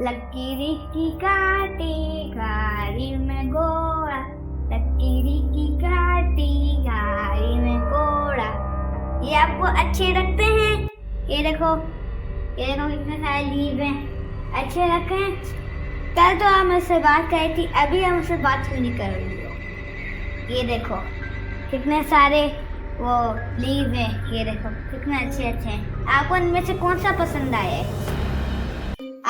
लकीरी की काटी गाड़ी में घोड़ा, लकीरी की काटी गाड़ी में घोड़ा। ये आपको अच्छे लगते हैं? ये देखो कितने सारे लीव हैं, अच्छे लगते हैं। कल तो आप मुझसे बात करी थी, अभी हम मुझसे बात क्यों नहीं कर रही हो? ये देखो कितने सारे वो लीव हैं, ये देखो कितने अच्छे अच्छे हैं। आपको इनमें से कौन सा पसंद आया है?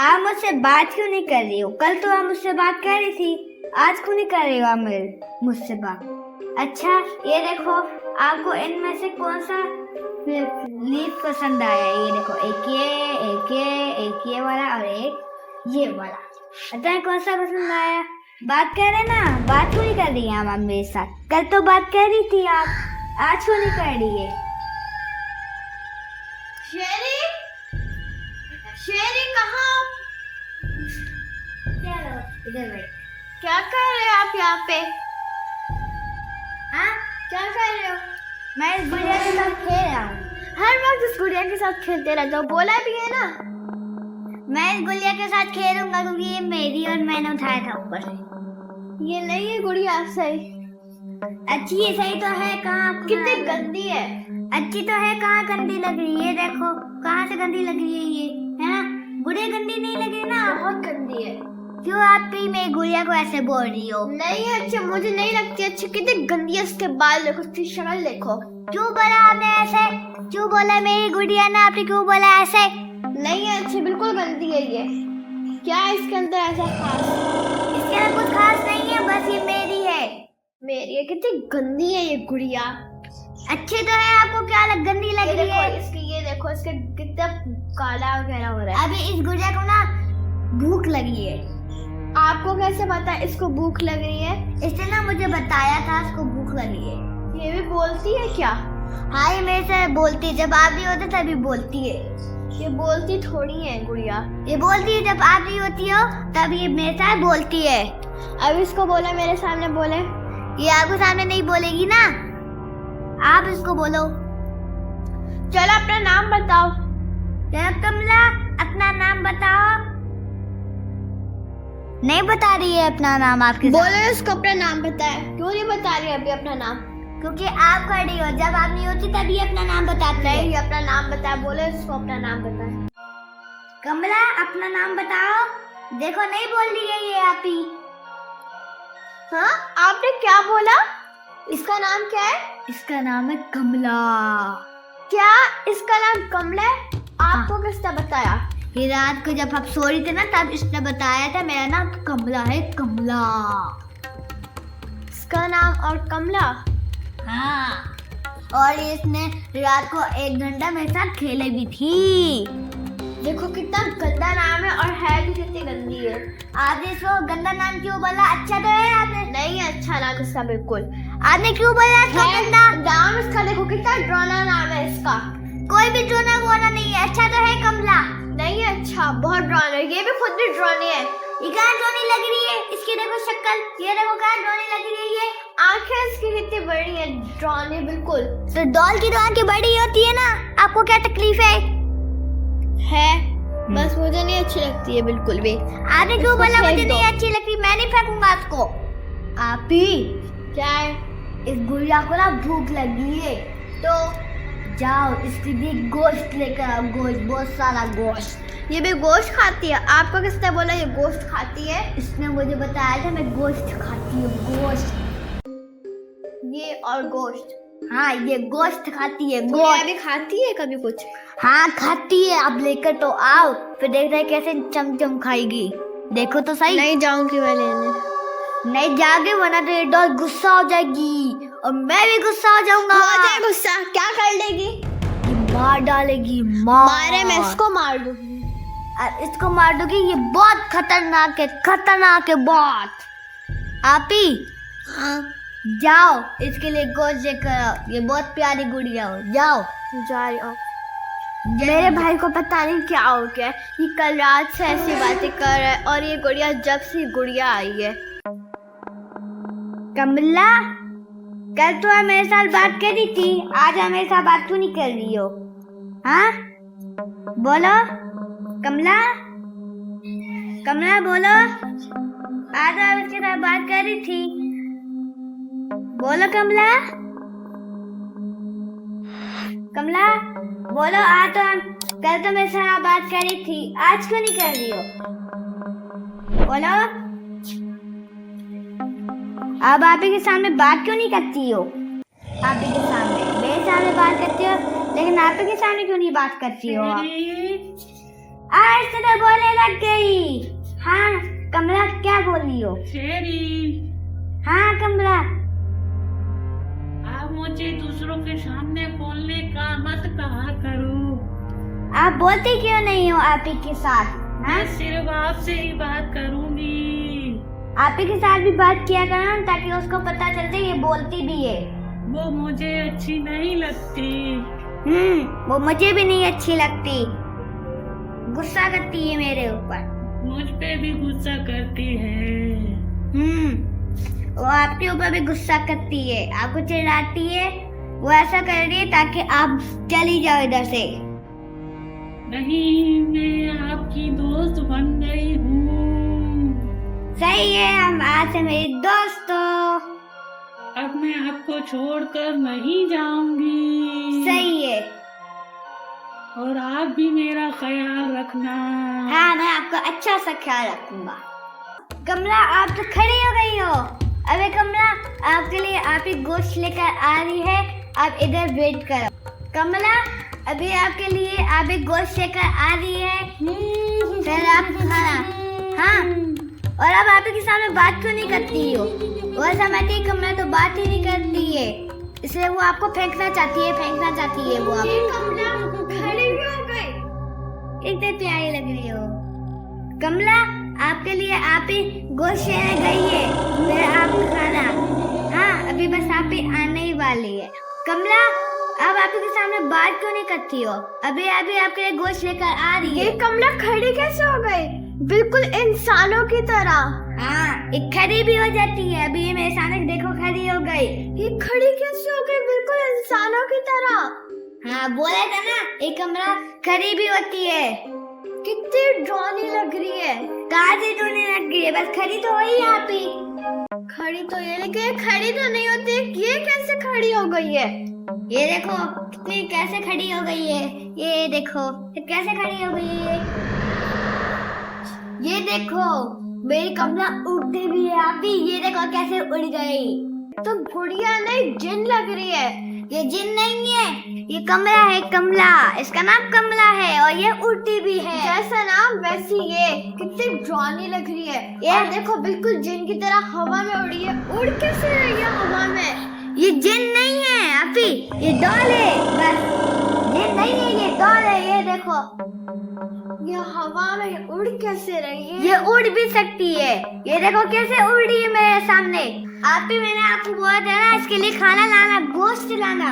आप मुझसे बात क्यों नहीं कर रही हो? कल तो आप मुझसे बात कर रही थी, आज क्यों नहीं कर रही हो आप मुझसे बात? अच्छा ये देखो आपको इनमें से कौन सा लीफ पसंद आया? ये देखो एक ये वाला और एक ये वाला। अच्छा कौन सा पसंद आया? बात कर रहे ना, बात क्यों नहीं कर रही हैं आप मेरे साथ? कल तो बात कर रही थी आप, आज क्यों नहीं कर रही है? शेरी कहाँ? चलो इधर बैठ। क्या कर रहे हो आप यहाँ पे? हाँ क्या कर रहे हो? मैं इस गुड़िया के साथ खेल रहा हूँ। हर वक्त इस गुड़िया के साथ खेलते रहते हो, बोला भी है ना। मैं इस गुड़िया के साथ खेलूंगा क्योंकि ये मेरी और मैंने उठाया था ऊपर से। ये नहीं है गुड़िया सही। अच्छी है, सही तो है। कहाँ कितनी गंदी है। अच्छी तो है, कहाँ गंदी लग रही है? देखो कहाँ से गंदी लग रही है ये, है ना? गुड़िया गंदी नहीं लग रही ना? बहुत गंदी है। क्यों आप भी मेरी गुड़िया को ऐसे बोल रही हो? नहीं अच्छी, मुझे नहीं लगती अच्छी। कितनी गंदी है, इसके बाल देखो, इसकी शक्ल देखो। क्यों बोला आपने ऐसे? क्यों बोला मेरी गुड़िया ना? आपने क्यों बोला ऐसे? नहीं है अच्छी, बिल्कुल गंदी है ये। क्या है इसके अंदर ऐसा खास? इसके अंदर कुछ खास नहीं है, बस ये मेरी है। मेरी है? कितनी गंदी है ये गुड़िया। अच्छी तो है, आपको क्या गंदी लग रही है? ये देखो इसके कितना काला वगैरह हो रहा है। अभी इस गुड़िया को ना भूख लगी है। आपको कैसे पता है इसको भूख लग रही है? इसने ना मुझे बताया था इसको भूख लगी है। ये भी बोलती है क्या? हाँ ये मेरे से बोलती है, जब आप नहीं होते तभी बोलती है। ये बोलती थोड़ी है गुड़िया। ये बोलती है जब आप नहीं होती हो तब ये मेरे साथ बोलती है। अब इसको बोला मेरे सामने बोले। ये आपके सामने नहीं बोलेगी ना, आप इसको बोलो। चलो अपना नाम बताओ। जनाब कमला अपना नाम बताओ। नहीं बता रही है अपना नाम आपके सामने। बोलो इसको अपना नाम बताए। क्यों नहीं बता रही अभी अपना नाम? क्योंकि आप खड़ी हो, जब आप नहीं होती तभी अपना नाम बताती है। नहीं अपना नाम बताए। बोलो इसको अपना नाम बताए। कमला अपना नाम बताओ। देखो नहीं बोल रही है ये आप ही। हाँ आपने क्या बोला? इसका नाम क्या है? इसका नाम है कमला। क्या इसका नाम कमला है? आपको किसने बताया? ये रात को जब आप सो रही थे ना तब इसने बताया था मेरा नाम कमला है, कमला। इसका नाम और कमला? हाँ और इसने रात को 1 घंटा मेरे साथ खेले भी थी। देखो कितना गंदा नाम है और है भी कितनी गंदी है। आपने इसको गंदा नाम क्यों बोला? अच्छा तो है आपने? नहीं है अच्छा नाम इसका बिल्कुल। आपने क्यों बोला इसको गंदा नाम? इसका देखो कितना ड्रोना नाम है इसका। कोई भी ड्रोना वोना नहीं है, अच्छा तो है कमला। नहीं है अच्छा, बहुत ड्रोन है। ये भी खुद भी ड्रोनी है। ये कहाँ ड्रोनी लग रही है? इसकी देखो शक्ल, ये देखो कहाँ ड्रोनी लग रही है। ये आंखें इसकी कितनी बड़ी है, ड्रोन है बिल्कुल। तो डॉल की तो आंखें बड़ी होती है ना, आपको क्या तकलीफ है? बस मुझे नहीं अच्छी लगती है बिल्कुल भी। आपने क्यों बोला मुझे नहीं अच्छी लगती? मैं नहीं फेंकूंगा इसको। आप ही क्या है? इस गुड़िया को ना भूख लगी है तो जाओ इसके लिए गोश्त लेकर आओ। गोश्त, बहुत सारा गोश्त। ये भी गोश्त खाती है? आपको किसने बोला ये गोश्त खाती है? इसने मुझे बताया था मैं गोश्त खाती हूँ, गोश्त। ये और गोश्त? हाँ ये गोश्त खाती है। गोश्त भी खाती है कभी कुछ? हाँ खाती है। आप लेकर तो आओ, फिर देख रहे कैसे चमचम खाएगी। देखो तो सही। नहीं जाऊंगी मैं लेने। नहीं जागे वरना तो ये डॉल गुस्सा हो जाएगी और मैं भी गुस्सा हो जाऊंगा। हो जाए गुस्सा, क्या कर लेगी? ये मार डालेगी। मारे मैं इसको मार दूंगी। और इसको मार दूंगी। ये बहुत खतरनाक है, खतरनाक है बहुत। आप ही हाँ जाओ इसके लिए गोश्त लेकर आओ। ये बहुत प्यारी गुड़िया हो, जाओ। जा रही हूँ। मेरे भाई को पता नहीं क्या हो गया, ये कल रात से ऐसी बातें कर रहा है और ये गुड़िया जब से गुड़िया आई है। कमला कल तो आप मेरे साथ बात करी थी, आज आप मेरे साथ बात क्यों नहीं कर रही हो? हाँ बोलो कमला। कमला बोलो, आज आप इसके साथ बात कर रही थी, बोलो कमला, कमला बोलो, आज तो हम कल तो मेरे साथ बात कर रही थी, आज क्यों नहीं कर रही हो? बोलो, अब आप ही के सामने बात क्यों नहीं करती हो? आप ही के सामने, मेरे सामने बात करती हो, लेकिन आप ही के सामने क्यों नहीं बात करती हो? आज तो बोलने लग गई। हाँ कमला, क्या बोल रही हो? हाँ कमला, आप मुझे दूसरों के सामने बोलने का मत कहा करो। आप बोलती क्यों नहीं हो आप ही के साथ? हाँ? मैं सिर्फ आपसे ही बात करूंगी। आप ही के साथ भी बात किया करो ना, ताकि उसको पता चलते ये बोलती भी है। वो मुझे अच्छी नहीं लगती। वो मुझे भी नहीं अच्छी लगती, गुस्सा करती है मेरे ऊपर। मुझ पे भी गुस्सा करती है। वो आपके ऊपर भी गुस्सा करती है, आपको चिढ़ाती है, वो ऐसा कर रही है ताकि आप चली जाओ इधर से। नहीं, मैं आपकी दोस्त बन गई हूँ। सही है, हम आज से मेरी दोस्त हो। अब मैं आपको छोड़कर नहीं जाऊंगी। सही है। और आप भी मेरा ख्याल रखना। हाँ, मैं आपका अच्छा सा ख्याल रखूंगा। कमला, आप तो खड़ी हो गई हो। अबे कमला, आपके लिए आप ही गोश्त लेकर आ रही है, आप इधर वेट करो। कमला, अभी आपके लिए आप ही गोश्त लेकर आ रही है, फिर आप खाना। हाँ, और अब आप ही के सामने बात क्यों नहीं करती हो? वो समझती है कमला तो बात ही नहीं करती है, इसलिए वो आपको फेंकना चाहती है वो आपको। कमला खड़ी हो गई, इतने प्यारी लग रही हो। कमला, आपके लिए आप ही गोश्त लेने गई है, फिर आप खाना। हाँ, अभी बस आप ही आने ही वाली है। कमला, अब आप ही के सामने बात क्यों नहीं करती हो? अभी आपके लिए गोश्त लेकर आ रही है। ये कमला खड़ी कैसे हो गई? बिल्कुल इंसानों की तरह। हाँ, एक खड़ी भी हो जाती है। अभी ये मेरे सामने देखो, खड़ी हो गई। ये खड़ी कैसे हो गई? बिल्कुल इंसानों की तरह। हाँ, बोला था ना, एक कमरा खड़ी भी होती है। कितनी ड्रॉनी लग रही है। कहाँ से ड्रॉनी लग रही है? बस खड़ी तो वही आप ही। खड़ी तो ये, लेकिन खड़ी तो नहीं होती। ये कैसे खड़ी हो गई है? ये देखो कितनी कैसे खड़ी हो गई है। ये देखो कैसे खड़ी हो गई है। ये देखो मेरी कमला उड़ती भी है आप ही। ये देखो कैसे उड़ गई। तो गुड़िया नहीं, जिन लग रही है। ये जिन नहीं है, ये कमला है, कमला। इसका नाम कमला है और ये उड़ती भी है। जैसा नाम वैसी ये। कितनी ड्रॉनी लग रही है। ये देखो बिल्कुल जिन की तरह हवा में उड़ी है। उड़ कैसे रही है हवा में? ये जिन नहीं है आपी, ये डॉल है। बस जिन नहीं है, ये डॉल है। ये देखो ये हवा में उड़ कैसे रही है? ये उड़ भी सकती है। ये देखो कैसे उड़ रही है मेरे सामने। आप ही, मैंने आपको बोला था ना इसके लिए खाना लाना, गोश्त लाना,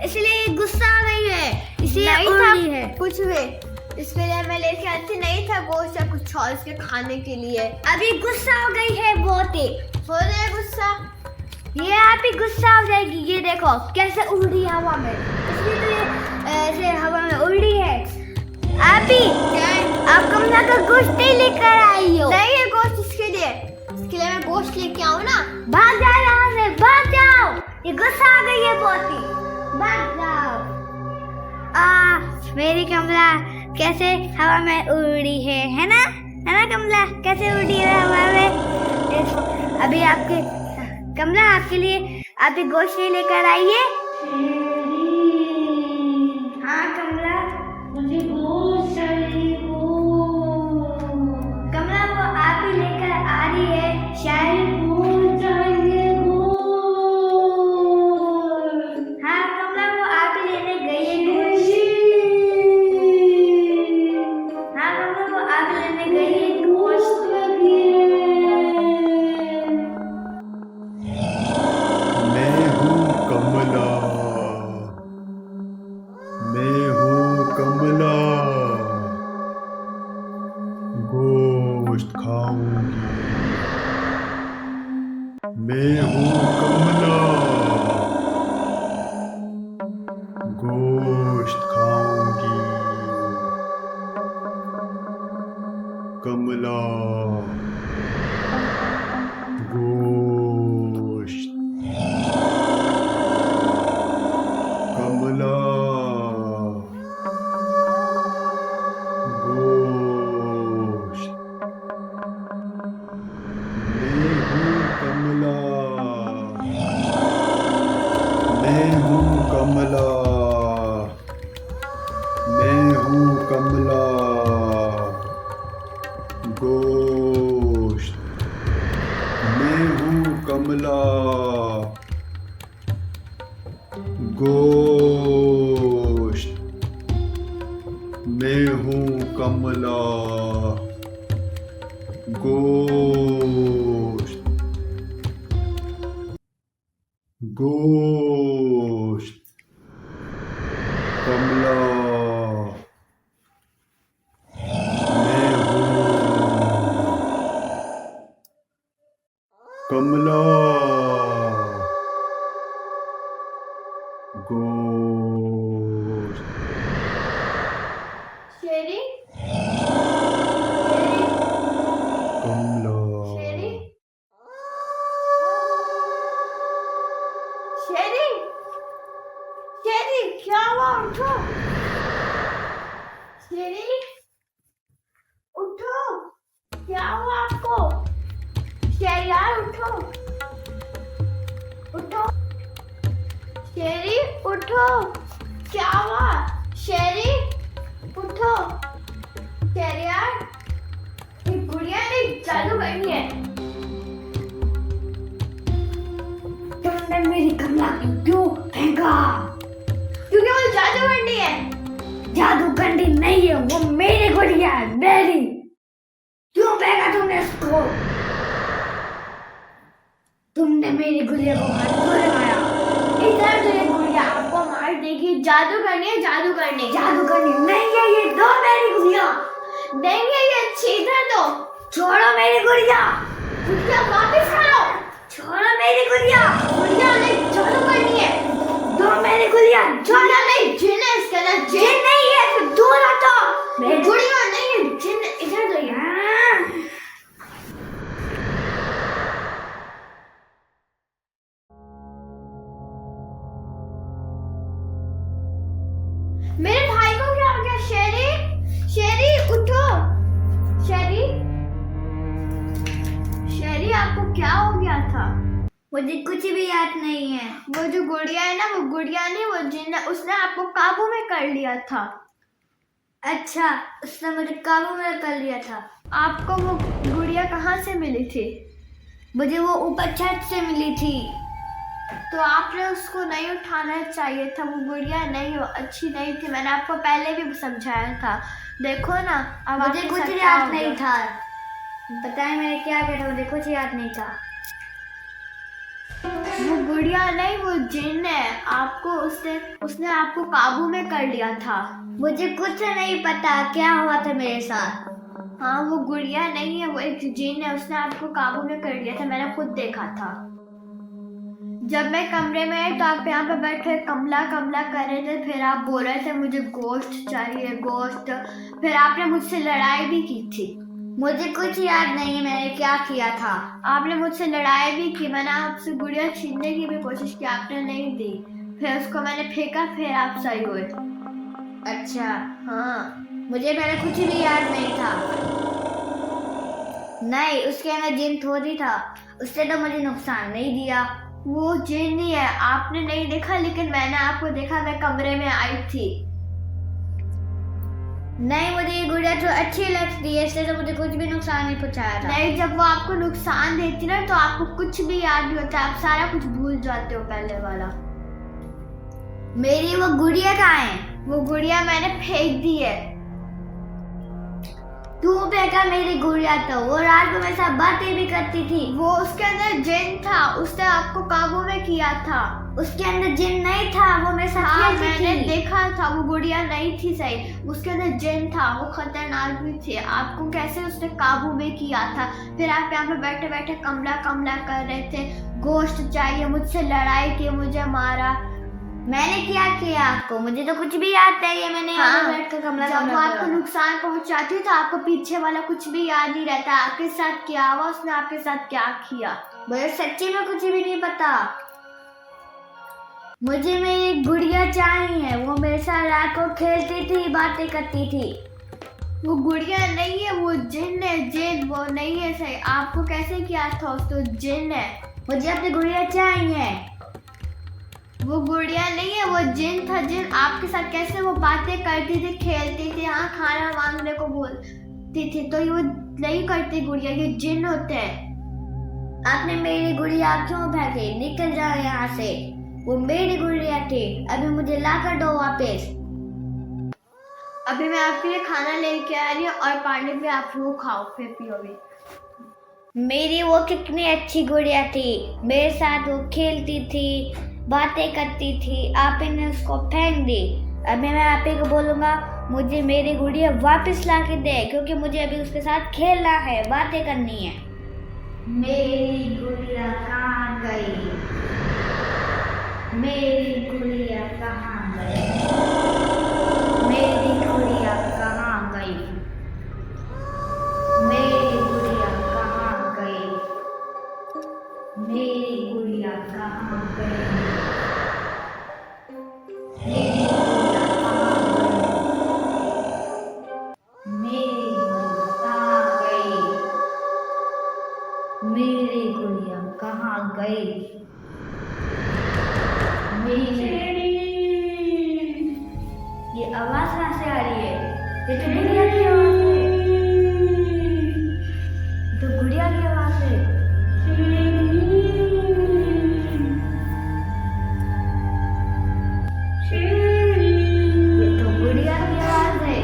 इसलिए ये गुस्सा आ गई है, इसलिए उड़ रही है। कुछ भी इसके लिए मैं लेके आती नहीं था गोश्त या कुछ और इसके खाने के लिए। अभी गुस्सा हो गई है बहुत ही। हो रहा है गुस्सा। ये आप ही गुस्सा हो जाएगी। ये देखो कैसे उड़ रही है हवा में, इसलिए तो ये ऐसे हवा में उड़ रही है। आप ही, आप कमला का गोश्त नहीं लेकर आई हो। नहीं है गोश्त इसके लिए मैं गोश्त लेके आऊँ ना। भाग जाओ यहाँ से, भाग जाओ। ये गुस्सा आ गई है बहुत ही, भाग जाओ। मेरी कमला कैसे हवा में उड़ी है ना? है ना कमला, कैसे उड़ी है हवा में? देखो अभी आपके कमला, आपके लिए आप ही गोश्त नहीं लेकर आइए। हाँ कमला, मुझे गोश्त चाहिए। कमला वो आप ही लेकर आ रही है, शायद। गोश्त चाहिए। हाँ कमला, वो आप ही लेने गई है गोश्त। हाँ कमला, वो आप ही लेने गई है गोश्त। मैं हूँ कमला। कमला, मैं हूँ कमला। गोश्त, मैं हूँ कमला। गोश्त, मैं हूँ कमला। गोश्त, गोश्त, कमला, मैं हूँ कमला। गोश्त, शेरी कमला, शेरी शेरी शेरी क्या हुआ? उठो शेरी, उठो। क्या हुआ आपको? शेरी यार उठो, उठो शेरी, उठो। क्या हुआ? शेरी उठो। शेरी यार, ये गुड़िया ने जादू करनी है। तुमने मेरी कमला को क्यों फेंका? क्योंकि वो जादू करनी है। जादू करनी नहीं है, वो मेरी गुड़िया है, मेरी। क्यों फेंका तुमने उसको? तुमने मेरी गुड़िया को हाथ क्यों लगाया? इधर तो ये गुड़िया आपको मार देगी। जादू करनी है, जादू करनी। जादू करनी नहीं है, ये दो मेरी गुड़िया। देंगे ये अच्छी, इधर दो। छोड़ो मेरी गुड़िया, गुड़िया वापस करो। छोड़ो मेरी गुड़िया। गुड़िया नहीं, जादू करनी है। दो मेरी गुड़िया। गुड़िया नहीं, जिन है इसके अंदर, जिन। जिन नहीं है तो दूर हटो। गुड़िया नहीं है, जिन। इधर दो यार। मेरे भाई को क्या हो गया? शेरी, शेरी उठो। शेरी, शेरी आपको क्या हो गया था? मुझे कुछ भी याद नहीं है। वो जो गुड़िया है ना, वो गुड़िया नहीं, वो जिन है, उसने आपको काबू में कर लिया था। अच्छा, उसने मुझे काबू में कर लिया था। आपको वो गुड़िया कहाँ से मिली थी? मुझे वो ऊपर छत से मिली थी। तो आपने उसको नहीं उठाना चाहिए था। वो गुड़िया नहीं, वो अच्छी नहीं थी। मैंने आपको पहले भी समझाया था। देखो ना, अब मुझे आपके कुछ साथ क्या याद हो नहीं गया? था। बताएं मैंने क्या किया था, मुझे कुछ याद नहीं था। वो गुड़िया नहीं, वो जिन है। आपको उसने आपको काबू में कर लिया था। मुझे कुछ नहीं पता क्या हुआ था मेरे साथ। हाँ, वो गुड़िया नहीं है, वो एक जिन है। उसने आपको काबू में कर लिया था, मैंने खुद देखा था। जब मैं कमरे में आई तो आप यहाँ पे बैठे कमला कमला कर रहे थे। फिर आप बोल रहे थे मुझे गोश्त चाहिए, गोश्त। फिर आपने मुझसे लड़ाई भी की थी। मुझे कुछ याद नहीं है मैंने क्या किया था। आपने मुझसे लड़ाई भी की। मैंने आपसे गुड़िया छीनने की भी कोशिश की, आपने नहीं दी। फिर उसको मैंने फेंका, फिर आप सही हुए। अच्छा, हाँ, मुझे पहले कुछ भी याद नहीं था। नहीं, उसके अंदर जिन थोड़ी था। उसने तो मुझे नुकसान नहीं दिया। वो जिन ही है, आपने नहीं देखा, लेकिन मैंने आपको देखा। मैं कमरे में आई थी। नहीं, मुझे ये गुड़िया तो अच्छी लगती है, इससे तो मुझे कुछ भी नुकसान नहीं पहुंचाया था। नहीं, जब वो आपको नुकसान देती ना तो आपको कुछ भी याद नहीं होता। आप सारा कुछ भूल जाते हो पहले वाला। मेरी वो गुड़िया कहाँ है? वो गुड़िया मैंने फेंक दी है। तू फेंका मेरी गुड़िया? तो वो रात को मेरे साथ बातें भी करती थी। वो उसके अंदर जिन था, उसने आपको काबू में किया था। उसके अंदर जिन नहीं था, वो मेरे साथ हाँ, खेलती मैंने थी। देखा था। वो गुड़िया नहीं थी सही, उसके अंदर जिन था। वो खतरनाक भी थे। आपको कैसे उसने काबू में किया था? फिर आप यहाँ पे बैठे बैठे कमला कमला कर रहे थे। गोश्त चाहिए, मुझसे लड़ाई की, मुझे मारा। मैंने क्या किया आपको? मुझे तो कुछ भी याद नहीं है। मैंने यहाँ पे बैठ कर कमला जब वो कमला आपको करा। नुकसान पहुंचाती है तो आपको पीछे वाला कुछ भी याद नहीं रहता। आपके साथ क्या हुआ, उसने आपके साथ क्या किया। मुझे सच्ची में कुछ भी नहीं पता। मुझे मेरी गुड़िया चाहिए। वो मेरे साथ रात को खेलती थी, बातें करती थी। वो गुड़िया नहीं है, वो जिन है, जिन। वो नहीं है सही। आपको कैसे किया था? तो जिन है। मुझे अपनी गुड़िया चाहिए। वो गुड़िया नहीं है, वो जिन था। जिन आपके साथ कैसे वो बातें करती थी, खेलती थी, हाँ खाना मांगने को बोलती थी, तो ये वो नहीं करती गुड़िया, ये जिन होते हैं। आपने मेरी गुड़िया क्यों फेंकी? निकल जाओ यहाँ से। वो मेरी गुड़िया थी, अभी मुझे ला कर दो वापस। अभी मैं आपके लिए खाना लेके आ रही हूँ और पानी भी आप वो खाओ, फिर पियोगे। मेरी वो कितनी अच्छी गुड़िया थी, मेरे साथ वो खेलती थी, बातें करती थी, आपने उसको फेंक दी। अभी मैं आप ही को बोलूँगा मुझे मेरी गुड़िया वापस ला के दे, क्योंकि मुझे अभी उसके साथ खेलना है, बातें करनी है। मेरी गुड़िया कहाँ गई? मेरी गुड़िया कहाँ गई? मेरी गुड़िया कहाँ गई? मेरी गुड़िया कहाँ गई? मेरी गुड़िया कहाँ गई? मेरी गुड़िया कहाँ गई? मेरी गुड़िया कहाँ गई? ये आवाज कहाँ से आ रही है? ये तो गुड़िया की आवाज है। तो गुड़िया की आवाज है। ये तो गुड़िया की आवाज है।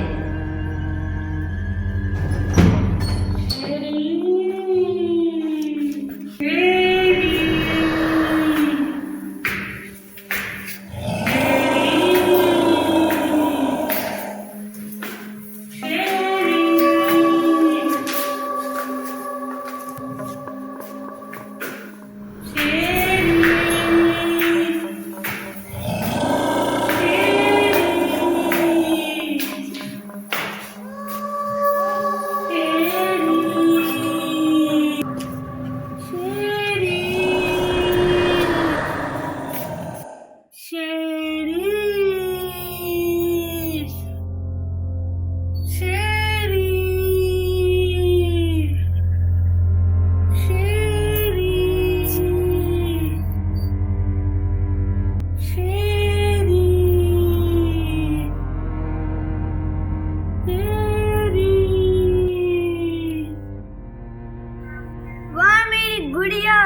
वाह मेरी गुड़िया।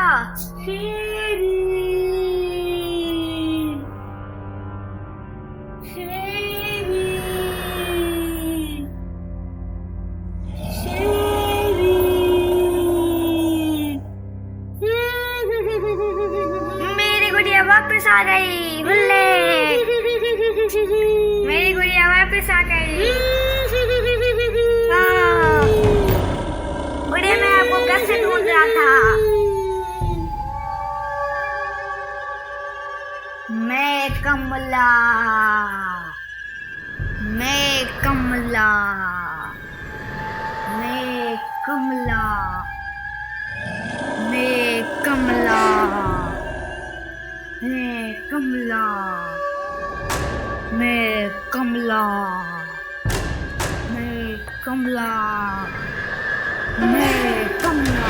मेरी गुड़िया वापस आ गई। हुल्ले, मेरी गुड़िया वापस आ गई। हाँ। गुड़िया मैं आपको कब से ढूंढ रहा था। मैं कमला, मैं कमला, मैं कमला, मैं कमला, मैं कमला, मैं कमला, मैं कमला, मैं कमला।